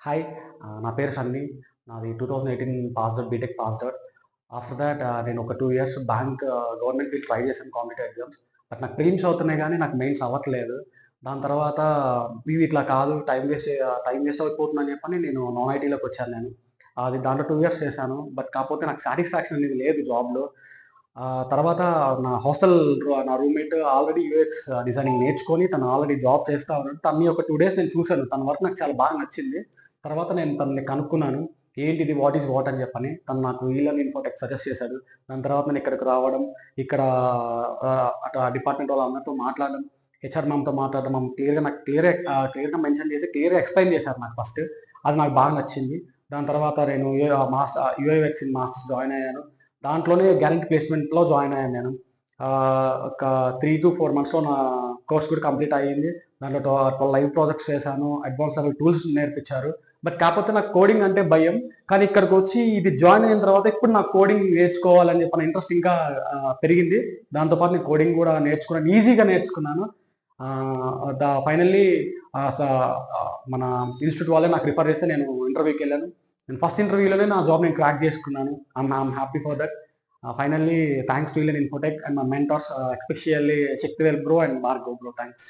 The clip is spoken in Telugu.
హాయ్. నా పేరు సన్నీ. నాది 2018 passed out, BTech passed out. After that నేను ఒక 2 years bank government field try చేశాను కాంపిటేటివ్ ఎగ్జామ్స్. బట్ నాకు ప్రిలిమ్స్ అవుతున్నాయి గానీ నాకు మెయిన్స్ అవ్వట్లేదు. దాని తర్వాత ఇవి ఇట్లా కాదు, టైం వేస్ట్ అయిపోతుందని చెప్పని నేను నాన్ ఐటీలోకొచ్చాను నేను. అది దాంట్లో 2 ఇయర్స్ చేశాను. బట్ కాకపోతే నాకు సాటిస్ఫాక్షన్ అనేది లేదు జాబ్‌లో. తర్వాత నా రూమ్‌మేట్ ఆల్రెడీ యూఎక్స్ డిజైనింగ్ నేర్చుకొని తను ఆల్రెడీ జాబ్ చేస్తా ఉన్నాడు. తనని ఒక 2 డేస్ నేను చూసాను. తన వర్క్ నాకు చాలా బాగా నచ్చింది. తర్వాత నేను తనని కనుక్కున్నాను. ఏంటిది? వాట్ ఈస్ వాట్ అని చెప్పని. తను నాకు ఈలర్న్ ఇన్ఫోటెక్ సజెస్ట్ చేశాడు. దాని తర్వాత నేను ఇక్కడికి రావడం, ఇక్కడ అటు ఆ డిపార్ట్‌మెంట్ వాళ్ళందరితో మాట్లాడడం, హెచ్ఆర్ మ్యామ్‌తో మాట్లాడడం. ఆమె క్లియర్‌గా మెన్షన్ చేసి క్లియర్‌గా ఎక్స్‌ప్లెయిన్ చేశారు నాకు ఫస్ట్. అది నాకు బాగా నచ్చింది. దాని తర్వాత నేను యూఐయూఎక్స్ ఇన్ మాస్టర్స్ జాయిన్ అయ్యాను. దాంట్లోనే గ్యారంటీ ప్లేస్‌మెంట్‌లో జాయిన్ అయ్యాను నేను. ఒక 3-4 మంత్స్‌లో నా కోర్స్ కూడా కంప్లీట్ అయ్యింది. దాంట్లో 12 లైవ్ ప్రాజెక్ట్స్ చేశాను. అడ్వాన్స్ లెవెల్ టూల్స్ నేర్పించారు. బట్ కాకపోతే నాకు కోడింగ్ అంటే భయం. కానీ ఇక్కడికొచ్చి ఇది జాయిన్ అయిన తర్వాత ఇప్పుడు నాకు కోడింగ్ నేర్చుకోవాలని చెప్పిన ఇంట్రెస్ట్ ఇంకా పెరిగింది. దాంతో పాటు నేను కోడింగ్ కూడా నేర్చుకున్నాను. ఈజీగా నేర్చుకున్నాను. ఫైనల్లీ మన ఇన్‌స్టిట్యూట్ వాళ్ళే నాకు రిఫర్ చేస్తే నేను ఇంటర్వ్యూకెళ్ళాను. నేను ఫస్ట్ ఇంటర్వ్యూలోనే నా జాబ్ నేను క్రాక్ చేసుకున్నాను. I'm happy for that. Finally, thanks to Elan Infotech and my mentors, especially Shaktivel bro and Bhargav bro. Thanks.